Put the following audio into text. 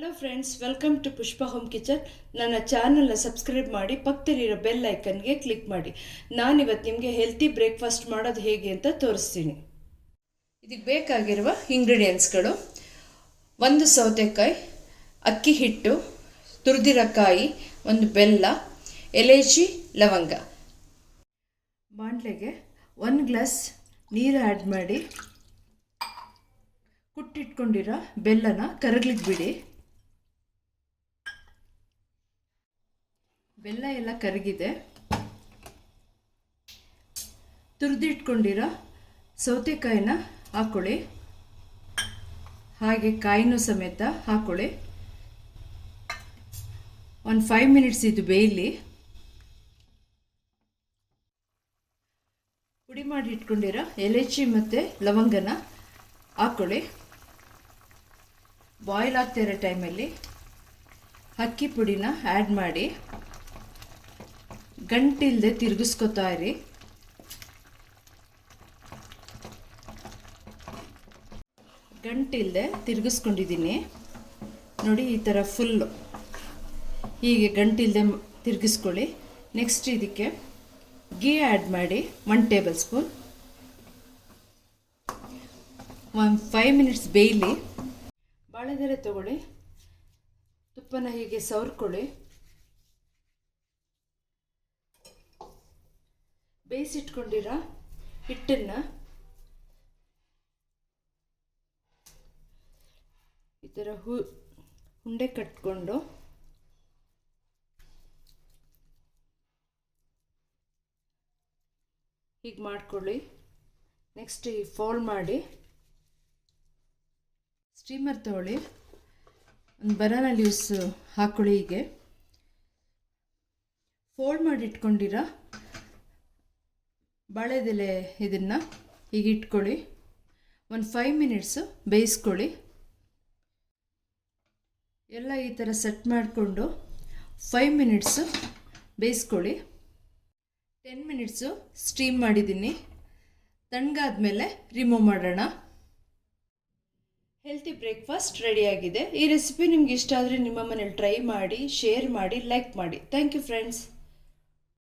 Hello friends, welcome to Pushpa home kitchen. ನನ್ನ ಚಾನಲ್ನ subscribe ಮಾಡಿ, ಪಕ್ಕದಲ್ಲಿರೋ ಬೆಲ್ ಐಕನ್ಗೆ ಕ್ಲಿಕ್ ಮಾಡಿ. ನಾನಿವತ್ತು ನಿಮಗೆ ಹೆಲ್ತಿ ಬ್ರೇಕ್ಫಾಸ್ಟ್ ಮಾಡೋದು ಹೇಗೆ ಅಂತ ತೋರಿಸ್ತೀನಿ. ಇದಕ್ಕೆ ಬೇಕಾಗಿರುವ ಇಂಗ್ರೀಡಿಯೆಂಟ್ಸ್ಗಳು: 1 ಸೌತೆಕಾಯಿ, ಅಕ್ಕಿ ಹಿಟ್ಟು, ತುರಿದಿರೋ ಕಾಯಿ, 1 ಬೆಲ್ಲ, ಎಲೈಚಿ, ಲವಂಗ. ಬಾಣಲೆಗೆ 1 ಗ್ಲಾಸ್ ನೀರು ಆ್ಯಡ್ ಮಾಡಿ ಕುಟ್ಟಿಟ್ಕೊಂಡಿರೋ ಬೆಲ್ಲನ ಕರಗ್ಲಿಕ್ಕೆ ಬಿಡಿ. ಬೆಲ್ಲ ಎಲ್ಲ ಕರಗಿದೆ. ತುರಿದಿಟ್ಕೊಂಡಿರೋ ಸೌತೆಕಾಯಿನ ಹಾಕೊಳ್ಳಿ, ಹಾಗೆ ಕಾಯಿನೂ ಸಮೇತ ಹಾಕೊಳ್ಳಿ. 5 ಮಿನಿಟ್ಸ್ ಇದು ಬೇಯಲಿ. ಪುಡಿ ಮಾಡಿ ಇಟ್ಕೊಂಡಿರೋ ಎಲೈಚಿ ಮತ್ತು ಲವಂಗನ ಹಾಕೊಳ್ಳಿ. ಬಾಯ್ಲ್ ಆಗ್ತಿರೋ ಟೈಮಲ್ಲಿ ಅಕ್ಕಿ ಪುಡಿನ ಆ್ಯಡ್ ಮಾಡಿ ಗಂಟಿಲ್ಲದೆ ತಿರುಗಿಸ್ಕೊತಾ ಇರಿ. ಗಂಟಿಲ್ಲದೆ ತಿರುಗಿಸ್ಕೊಂಡಿದ್ದೀನಿ ನೋಡಿ, ಈ ಥರ ಫುಲ್ಲು ಹೀಗೆ ಗಂಟಿಲ್ಲದೆ ತಿರುಗಿಸ್ಕೊಳ್ಳಿ. ನೆಕ್ಸ್ಟ್ ಇದಕ್ಕೆ ಗೀ ಆ್ಯಡ್ ಮಾಡಿ 1 ಟೇಬಲ್ ಸ್ಪೂನ್. 5 ಮಿನಿಟ್ಸ್ ಬೇಯಲಿ. ಬಾಳೆದೆಲೆ ತಗೊಳ್ಳಿ, ತುಪ್ಪನ ಹೀಗೆ ಸವರ್ಕೊಳ್ಳಿ. ಬೇಯಿಸಿಟ್ಕೊಂಡಿರೋ ಹಿಟ್ಟನ್ನು ಈ ಥರ ಉಂಡೆ ಕಟ್ಕೊಂಡು ಹೀಗೆ ಮಾಡ್ಕೊಳ್ಳಿ. ನೆಕ್ಸ್ಟ್ ಈ ಫೋಲ್ಡ್ ಮಾಡಿ ಸ್ಟೀಮರ್ ತಗೊಳ್ಳಿ, ಒಂದು ಬನಾನಾ ಲೀವ್ಸ್ ಹಾಕ್ಕೊಳ್ಳಿ. ಹೀಗೆ ಫೋಲ್ಡ್ ಮಾಡಿ ಇಟ್ಕೊಂಡಿರೋ ಬಾಳೆದೆಲೆ ಇದನ್ನು ಹೀಗೆ ಇಟ್ಕೊಳ್ಳಿ. 5 ಮಿನಿಟ್ಸು ಬೇಯಿಸ್ಕೊಳ್ಳಿ. ಎಲ್ಲ ಈ ಥರ ಸೆಟ್ ಮಾಡಿಕೊಂಡು 5 ಮಿನಿಟ್ಸು ಬೇಯಿಸ್ಕೊಳ್ಳಿ. 10 ಮಿನಿಟ್ಸು ಸ್ಟೀಮ್ ಮಾಡಿದ್ದೀನಿ. ತಣ್ಣಗಾದ್ಮೇಲೆ ರಿಮೂವ್ ಮಾಡೋಣ. ಹೆಲ್ತಿ ಬ್ರೇಕ್ಫಾಸ್ಟ್ ರೆಡಿಯಾಗಿದೆ. ಈ ರೆಸಿಪಿ ನಿಮ್ಗೆ ಇಷ್ಟ ಆದರೆ ನಿಮ್ಮ ಮನೇಲಿ ಟ್ರೈ ಮಾಡಿ, ಶೇರ್ ಮಾಡಿ, ಲೈಕ್ ಮಾಡಿ. Thank you friends.